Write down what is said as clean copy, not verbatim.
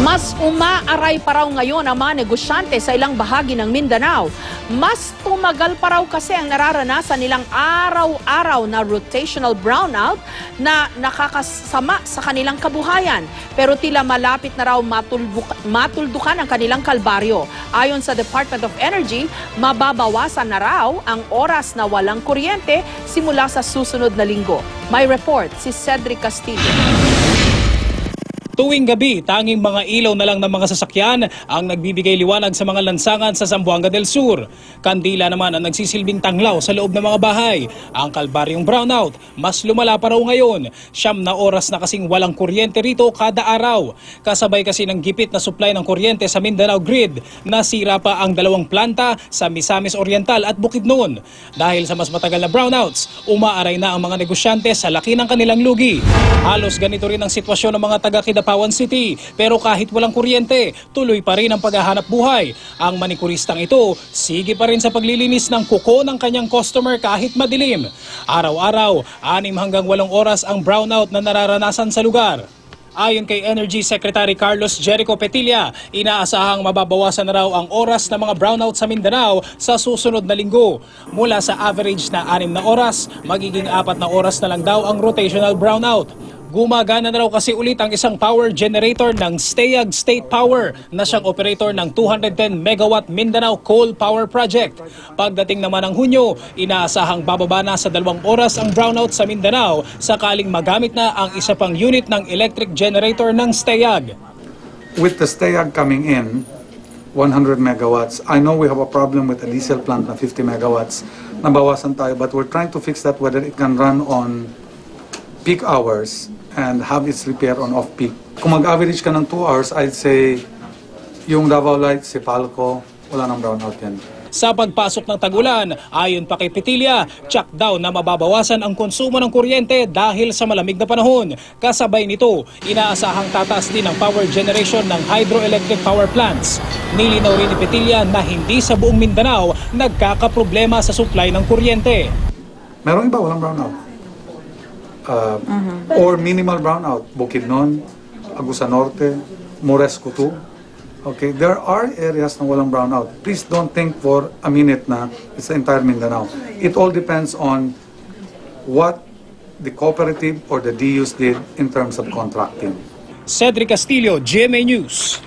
Mas umaaray pa raw ngayon ang mga negosyante sa ilang bahagi ng Mindanao. Mas tumagal pa raw kasi ang nararanasan nilang araw-araw na rotational brownout na nakakasama sa kanilang kabuhayan. Pero tila malapit na raw matuldukan ang kanilang kalbaryo. Ayon sa Department of Energy, mababawasan na raw ang oras na walang kuryente simula sa susunod na linggo. May report si Cedric Castillo. Tuwing gabi, tanging mga ilaw na lang ng mga sasakyan ang nagbibigay liwanag sa mga lansangan sa Zamboanga del Sur. Kandila naman ang nagsisilbing tanglaw sa loob ng mga bahay. Ang kalbaryong brownout, mas lumala pa raw ngayon. 9 na oras na kasing walang kuryente rito kada araw. Kasabay kasi ng gipit na supply ng kuryente sa Mindanao grid, nasira pa ang 2 planta sa Misamis Oriental at Bukidnon. Dahil sa mas matagal na brownouts, umaaray na ang mga negosyante sa laki ng kanilang lugi. Halos ganito rin ang sitwasyon ng mga taga-Kidapawan City, pero kahit walang kuryente, tuloy pa rin ang paghahanap buhay. Ang manikuristang ito, sige pa rin sa paglilinis ng kuko ng kanyang customer kahit madilim. Araw-araw, 6 hanggang 8 oras ang brownout na nararanasan sa lugar. Ayon kay Energy Secretary Carlos Jericho Petilla, inaasahang mababawasan na raw ang oras ng mga brownout sa Mindanao sa susunod na linggo. Mula sa average na 6 na oras, magiging 4 na oras na lang daw ang rotational brownout. Gumagana na raw kasi ulit ang isang power generator ng Stayag State Power na siyang operator ng 210 megawatt Mindanao Coal Power Project. Pagdating naman ng Hunyo, inaasahang bababa na sa 2 oras ang brownout sa Mindanao sakaling magamit na ang isa pang unit ng electric generator ng Stayag. With the Stayag coming in, 100 megawatts, I know we have a problem with a diesel plant na 50 megawatts. Nabawasan tayo, but we're trying to fix that whether it can run on peak hours and have its repair on off-peak. Kung mag-average ka ng 2 hours, I'd say yung Davao Light, Sipalco, wala nang brownout yan. Sa pagpasok ng tag-ulan, ayon pa kay Petilla, tsak daw na mababawasan ang konsumo ng kuryente dahil sa malamig na panahon. Kasabay nito, inaasahang tataas din ang power generation ng hydroelectric power plants. Nilinaw rin ni Petilla na hindi sa buong Mindanao nagkakaproblema sa supply ng kuryente. Merong iba, walang brownout. Or minimal brownout, Bukidnon, Agusan Norte, Mores Kutu. Okay, there are areas na walang brownout. Please don't think for a minute na it's the entire Mindanao. It all depends on what the cooperative or the DUs did in terms of contracting. Cedric Castillo, GMA News.